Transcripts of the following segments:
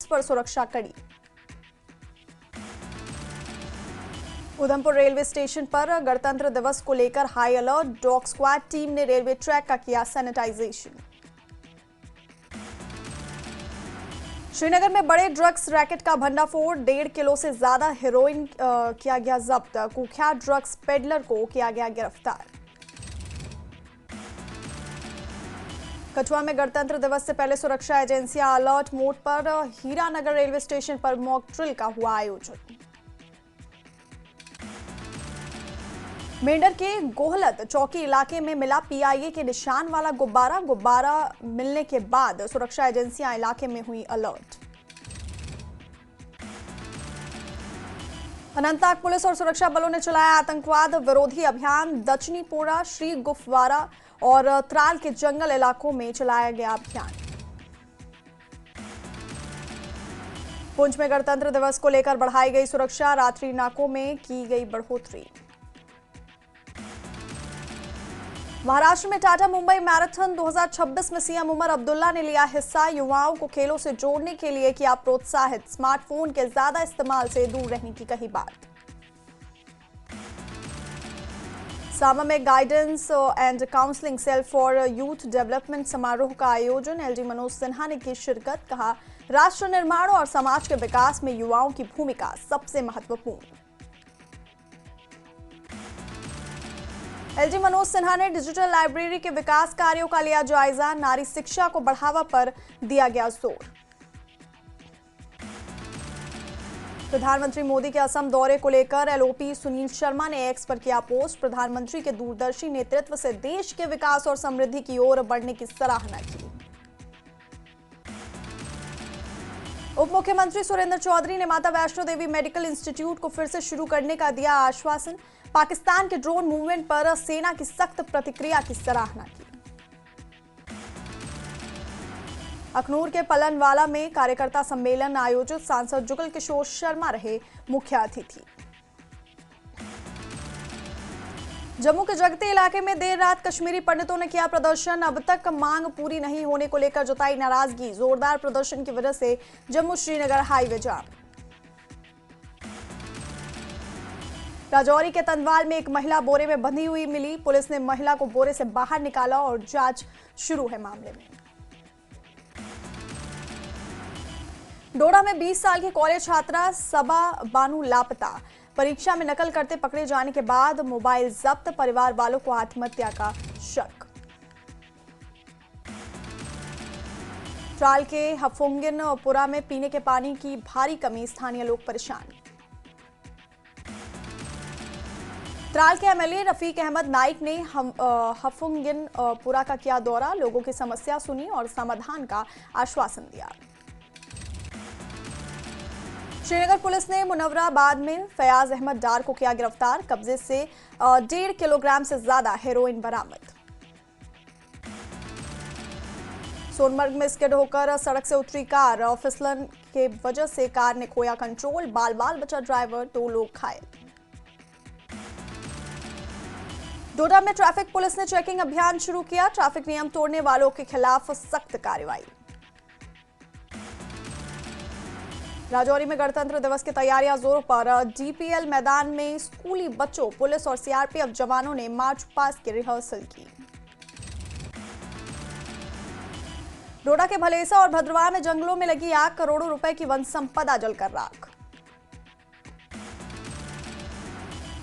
पर सुरक्षा कड़ी। उधमपुर रेलवे स्टेशन पर गणतंत्र दिवस को लेकर high alert. Dog squad team ने रेलवे ट्रैक का किया सैनिटाइजेशन। श्रीनगर में बड़े ड्रग्स रैकेट का भंडाफोड़। 1.5 किलो से ज्यादा हेरोइन किया गया जब्त। कुख्यात ड्रग्स पेडलर को किया गया गिरफ्तार। कठुआ में गणतंत्र दिवस से पहले सुरक्षा एजेंसियां अलर्ट मोड पर। हीरानगर रेलवे स्टेशन पर मॉक ड्रिल का हुआ आयोजन। मेंढर के गोहलत चौकी इलाके में मिला पीआईए के निशान वाला गुब्बारा मिलने के बाद सुरक्षा एजेंसियां इलाके में हुई अलर्ट। अनंतनाग पुलिस और सुरक्षा बलों ने चलाया आतंकवाद विरोधी अभियान। दचनीपोरा, श्री गुफवारा और त्राल के जंगल इलाकों में चलाया गया अभियान। पुंछ में गणतंत्र दिवस को लेकर बढ़ाई गई सुरक्षा। रात्रि नाकों में की गई बढ़ोतरी। महाराष्ट्र में टाटा मुंबई मैराथन 2026 में सीएम उमर अब्दुल्ला ने लिया हिस्सा। युवाओं को खेलों से जोड़ने के लिए किया प्रोत्साहित। स्मार्टफोन के ज्यादा इस्तेमाल से दूर रहने की कही बात। सामा में guidance and counselling cell for youth development समारोह का आयोजन। एलजी मनोज सिन्हा ने की शिरकत। कहा, राष्ट्र निर्माण और समाज के विकास में युवाओं की भूमिका सबसे महत्वपूर्ण। एलजी मनोज सिन्हा ने डिजिटल लाइब्रेरी के विकास कार्यों का लिया जायजा। नारी शिक्षा को बढ़ावा पर दिया गया जोर। प्रधानमंत्री मोदी के असम दौरे को लेकर एलओपी सुनील शर्मा ने एक्स पर किया पोस्ट। प्रधानमंत्री के दूरदर्शी नेतृत्व से देश के विकास और समृद्धि की ओर बढ़ने की सराहना की। उप मुख्यमंत्री सुरेंद्र चौधरी ने माता वैष्णो देवी मेडिकल इंस्टीट्यूट को फिर से शुरू करने का दिया आश्वासन। पाकिस्तान के ड्रोन मूवमेंट पर सेना की सख्त प्रतिक्रिया की सराहना की। अखनूर के पलनवाला में कार्यकर्ता सम्मेलन आयोजित। सांसद जुगल किशोर शर्मा रहे मुख्य अतिथि। जम्मू के जगती इलाके में देर रात कश्मीरी पंडितों ने किया प्रदर्शन। अब तक मांग पूरी नहीं होने को लेकर जताई नाराजगी। जोरदार प्रदर्शन की वजह से जम्मू श्रीनगर हाईवे जाम। राजौरी के तंदवाल में एक महिला बोरे में बंधी हुई मिली। पुलिस ने महिला को बोरे से बाहर निकाला और जांच शुरू है मामले में। डोडा में 20 साल की कॉलेज छात्रा सबा बानू लापता। परीक्षा में नकल करते पकड़े जाने के बाद मोबाइल जब्त। परिवार वालों को आत्महत्या का शक। त्राल के हफुंगिनपुरा में पीने के पानी की भारी कमी। स्थानीय लोग परेशान। त्राल के एमएलए रफीक अहमद नाइक ने हफुंगिनपुरा का किया दौरा। लोगों की समस्या सुनी और समाधान का आश्वासन दिया। श्रीनगर पुलिस ने मुनव्वराबाद में फयाज अहमद डार को किया गिरफ्तार। कब्जे से 1.5 किलोग्राम से ज्यादा हेरोइन बरामद। सोनमर्ग में स्किड होकर सड़क से उतरी कार। फिसलन के वजह से कार ने खोया कंट्रोल। बाल बाल बचा ड्राइवर। 2 लोग घायल। डोडा में ट्रैफिक पुलिस ने चेकिंग अभियान शुरू किया। ट्रैफिक नियम तोड़ने वालों के खिलाफ सख्त कार्रवाई। राजौरी में गणतंत्र दिवस की तैयारियां जोरों पर। डीपीएल मैदान में स्कूली बच्चों, पुलिस और सीआरपीएफ जवानों ने मार्च पास्ट की रिहर्सल की। डोडा के भलेसा और भद्रवाह में जंगलों में लगी आग। करोड़ों रुपए की वन संपदा जलकर राख।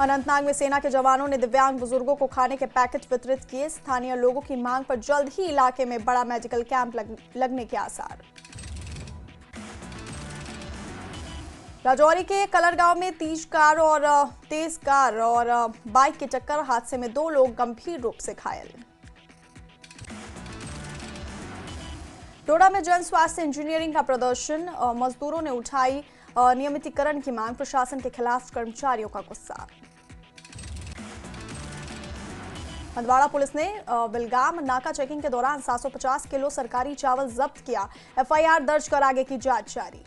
अनंतनाग में सेना के जवानों ने दिव्यांग बुजुर्गों को खाने के पैकेट वितरित किए। स्थानीय लोगों की मांग पर जल्द ही इलाके में बड़ा मेडिकल कैंप लगने के आसार। राजौरी के कलरगांव में तेज कार और बाइक की टक्कर। हादसे में 2 लोग गंभीर रूप से घायल। डोडा में जन स्वास्थ्य इंजीनियरिंग का प्रदर्शन। मजदूरों ने उठाई नियमितीकरण की मांग। प्रशासन के खिलाफ कर्मचारियों का गुस्सा। हंदवाड़ा पुलिस ने बिलगाम नाका चेकिंग के दौरान 750 किलो सरकारी चावल जब्त किया। एफआईआर दर्ज कर आगे की जांच जारी।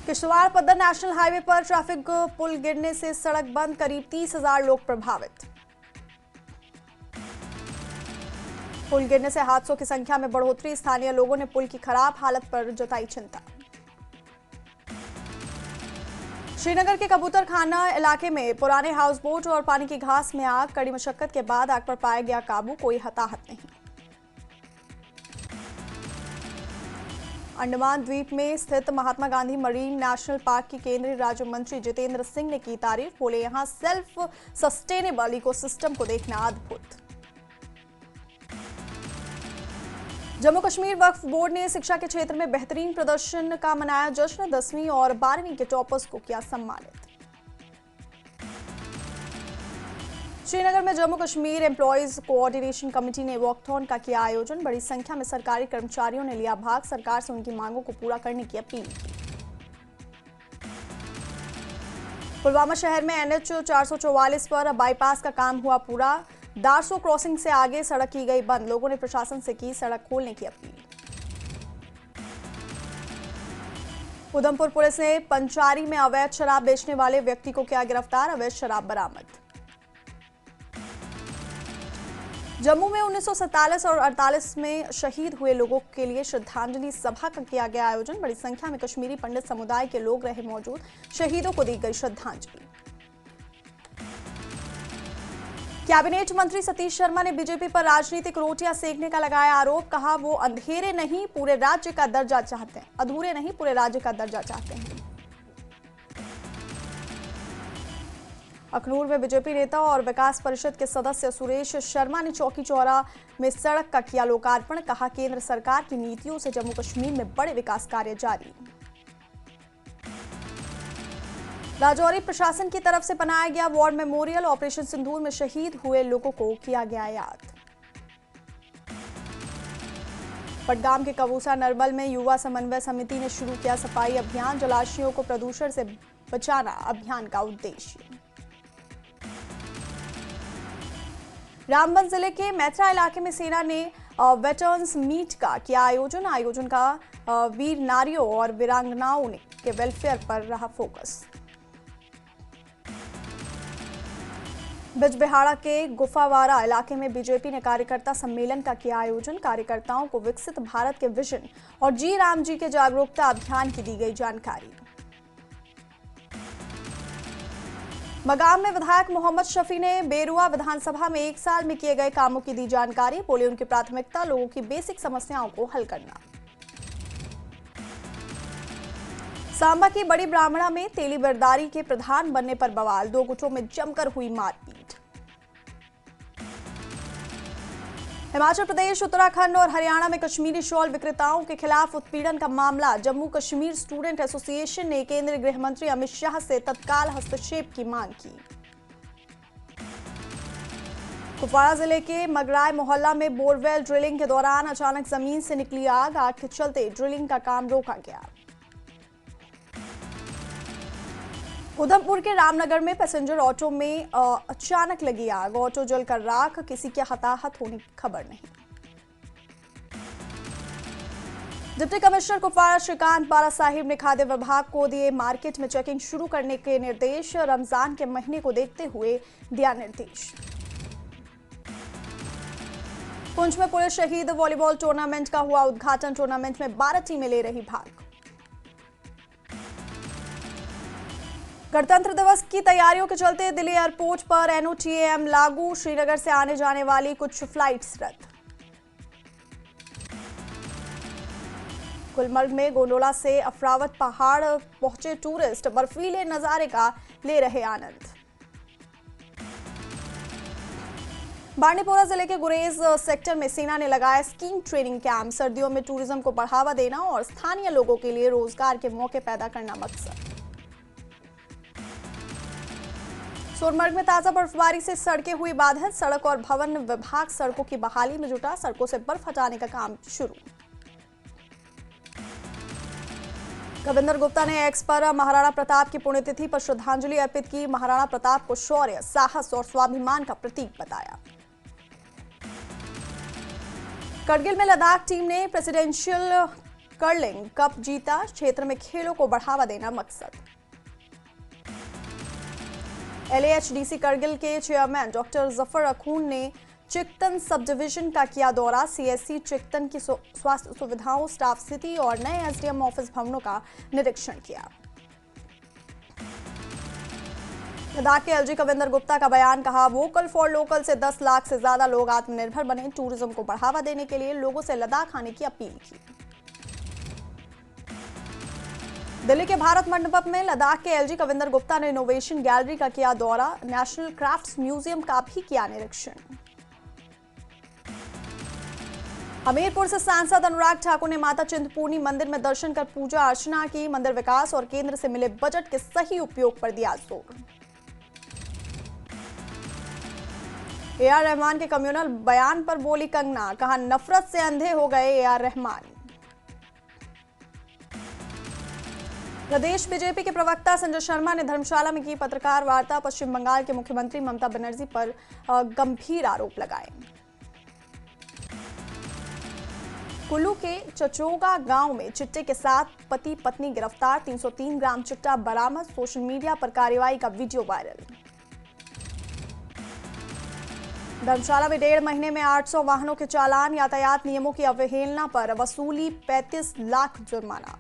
किश्तवाड़ पद्दर नेशनल हाईवे पर ट्रैफिक पुल गिरने से सड़क बंद। करीब 30,000 लोग प्रभावित। पुल गिरने से हादसों की संख्या में बढ़ोतरी, स्थानीय लोगों ने पुल की खराब हालत पर जताई चिंता। श्रीनगर के कबूतर खाना इलाके में पुराने हाउस बोट और पानी की घास में आग, कड़ी मशक्कत के बाद आग पर पाया गया काबू, कोई हताहत नहीं। अंडमान द्वीप में स्थित Mahatma Gandhi marine national park की केंद्रीय राज्य मंत्री जितेंद्र सिंह ने की तारीफ, बोले यहां सेल्फ सस्टेनेबल इकोसिस्टम को देखना अद्भुत। जम्मू कश्मीर वक्फ बोर्ड ने शिक्षा के क्षेत्र में बेहतरीन प्रदर्शन का मनाया जश्न, 10वीं और 12वीं के टॉपर्स को किया सम्मानित। श्रीनगर में Jammu Kashmir employees coordination committee ने वॉकथॉन का किया आयोजन, बड़ी संख्या में सरकारी कर्मचारियों ने लिया भाग, सरकार से उनकी मांगों को पूरा करने की अपील की। पुलवामा शहर में NH 444 पर बाईपास का काम हुआ पूरा, दारसो क्रॉसिंग से आगे सड़क की गई बंद, लोगों ने प्रशासन से की सड़क खोलने की अपील। उधमपुर पुलिस ने पंचारी में अवैध शराब बेचने वाले व्यक्ति को किया गिरफ्तार, अवैध शराब बरामद। जम्मू में 1947 और 48 में शहीद हुए लोगों के लिए श्रद्धांजलि सभा का किया गया आयोजन, बड़ी संख्या में कश्मीरी पंडित समुदाय के लोग रहे मौजूद, शहीदों को दी गई श्रद्धांजलि। कैबिनेट मंत्री सतीश शर्मा ने बीजेपी पर राजनीतिक रोटियां सेकने का लगाया आरोप, कहा वो अंधेरे नहीं पूरे राज्य का दर्जा चाहते हैं, अधूरे नहीं पूरे राज्य का दर्जा चाहते हैं। अखनूर में बीजेपी नेता और विकास परिषद के सदस्य सुरेश शर्मा ने चौकी चौरा में सड़क का किया लोकार्पण, कहा केंद्र सरकार की नीतियों से जम्मू कश्मीर में बड़े विकास कार्य जारी। राजौरी प्रशासन की तरफ से बनाया गया वॉर मेमोरियल, ऑपरेशन सिंदूर में शहीद हुए लोगों को किया गया याद। पटगाम के कबूसा नरबल में युवा समन्वय समिति ने शुरू किया सफाई अभियान, जलाशयों को प्रदूषण से बचाना अभियान का उद्देश्य। रामबन जिले के मैत्रा इलाके में सेना ने वेटरन्स मीट का किया आयोजन का वीर नारियों और वीरांगनाओं के वेलफेयर पर रहा फोकस। बिजबिहाड़ा के गुफावाड़ा इलाके में बीजेपी ने कार्यकर्ता सम्मेलन का किया आयोजन, कार्यकर्ताओं को विकसित भारत के विजन और जी राम जी के जागरूकता अभियान की दी गई जानकारी। मगाम में विधायक मोहम्मद शफी ने बेरुआ विधानसभा में 1 साल में किए गए कामों की दी जानकारी, बोले उनकी प्राथमिकता लोगों की बेसिक समस्याओं को हल करना। सांबा की बड़ी ब्राह्मणा में तेली बिरदारी के प्रधान बनने पर बवाल, 2 गुटों में जमकर हुई मारपीट। हिमाचल प्रदेश, उत्तराखंड और हरियाणा में कश्मीरी शॉल विक्रेताओं के खिलाफ उत्पीड़न का मामला, जम्मू कश्मीर स्टूडेंट एसोसिएशन ने केंद्रीय गृह मंत्री अमित शाह से तत्काल हस्तक्षेप की मांग की। कुपवाड़ा जिले के मगराय मोहल्ला में बोरवेल ड्रिलिंग के दौरान अचानक जमीन से निकली आग, आग के चलते ड्रिलिंग का काम रोका गया। उधमपुर के रामनगर में पैसेंजर ऑटो में अचानक लगी आग, ऑटो जलकर राख, किसी के हताहत होने की खबर नहीं। डिप्टी कमिश्नर कुपवाड़ा श्रीकांत बाला साहिब ने खाद्य विभाग को दिए मार्केट में चेकिंग शुरू करने के निर्देश, रमजान के महीने को देखते हुए दिया निर्देश। पुंछ में पुलिस शहीद वॉलीबॉल टूर्नामेंट का हुआ उद्घाटन, टूर्नामेंट में 12 टीमें ले रही भाग। गणतंत्र दिवस की तैयारियों के चलते दिल्ली एयरपोर्ट पर NOTAM लागू, श्रीनगर से आने जाने वाली कुछ फ्लाइट्स रद्द। गुलमर्ग में गोंडोला से अफरावत पहाड़ पहुंचे टूरिस्ट, बर्फीले नजारे का ले रहे आनंद। बांडीपोरा जिले के गुरेज सेक्टर में सेना ने लगाया स्कीइंग ट्रेनिंग कैंप, सर्दियों में टूरिज्म को बढ़ावा देना और स्थानीय लोगों के लिए रोजगार के मौके पैदा करना मकसद। सोनमर्ग में ताजा बर्फबारी से सड़कें हुई बाधित, सड़क और भवन विभाग सड़कों की बहाली में जुटा, सड़कों से बर्फ हटाने का काम शुरू। कविंदर गुप्ता ने एक्स पर महाराणा प्रताप की पुण्यतिथि पर श्रद्धांजलि अर्पित की, महाराणा प्रताप को शौर्य, साहस और स्वाभिमान का प्रतीक बताया। करगिल में लद्दाख टीम ने प्रेसिडेंशियल कर्लिंग कप जीता, क्षेत्र में खेलों को बढ़ावा देना मकसद। LAHDC करगिल के चेयरमैन डॉक्टर जफर अखून ने चिकतन सब डिवीजन का किया दौरा। सीएससी चिकतन की स्वास्थ्य सुविधाओं, स्टाफ स्थिति और नए एसडीएम ऑफिस भवनों का निरीक्षण किया। लद्दाख के एलजी कविंदर गुप्ता का बयान, कहा वोकल फॉर लोकल से 10 लाख से ज्यादा लोग आत्मनिर्भर बने। टूरिज्म को बढ़ावा देने के लिए लोगों से लद्दाख आने की अपील की। दिल्ली के भारत मंडपम में लद्दाख के एलजी कविंदर गुप्ता ने इनोवेशन गैलरी का किया दौरा। नेशनल क्राफ्ट्स म्यूजियम का भी किया निरीक्षण। हमीरपुर से सांसद अनुराग ठाकुर ने माता चिंतपूर्णी मंदिर में दर्शन कर पूजा अर्चना की। मंदिर विकास और केंद्र से मिले बजट के सही उपयोग पर दिया जोर। ए.आर. रहमान के कम्युनल बयान पर बोली कंगना, कहा नफरत से अंधे हो गए ए.आर. रहमान। प्रदेश बीजेपी के प्रवक्ता संजय शर्मा ने धर्मशाला में की पत्रकार वार्ता। पश्चिम बंगाल के मुख्यमंत्री ममता बनर्जी पर गंभीर आरोप लगाए। कुल्लू के चचोगा गांव में चिट्टे के साथ पति पत्नी गिरफ्तार। 303 ग्राम चिट्टा बरामद। सोशल मीडिया पर कार्रवाई का वीडियो वायरल। धर्मशाला में 1.5 महीने में 800 वाहनों के चालान। यातायात नियमों की अवहेलना पर वसूली 35 लाख जुर्माना।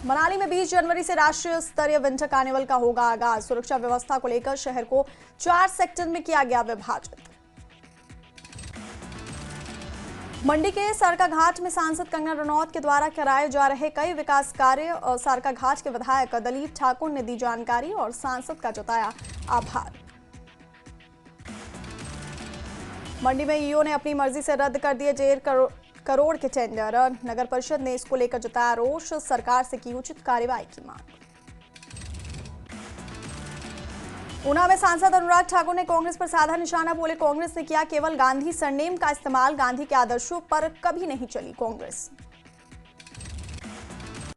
मनाली में 20 जनवरी से राष्ट्रीय स्तरीय विंटर कार्निवल का होगा आगाज। सुरक्षा व्यवस्था को लेकर शहर को 4 सेक्टर में किया गया विभाजित। मंडी के सारका घाट में सांसद कंगना रनौत के द्वारा कराए जा रहे कई विकास कार्य और सारका घाट के विधायक दलीप ठाकुर ने दी जानकारी और सांसद का जताया आभार। मंडी में ईओ ने अपनी मर्जी से रद्द कर दिए 1.5 करोड़ के टेंडर। नगर परिषद ने इसको लेकर जताया रोष। सरकार से की उचित कार्रवाई की मांग। ऊना में सांसद अनुराग ठाकुर ने कांग्रेस पर साधा निशाना। बोले कांग्रेस ने किया केवल गांधी सरनेम का इस्तेमाल। गांधी के आदर्शों पर कभी नहीं चली कांग्रेस।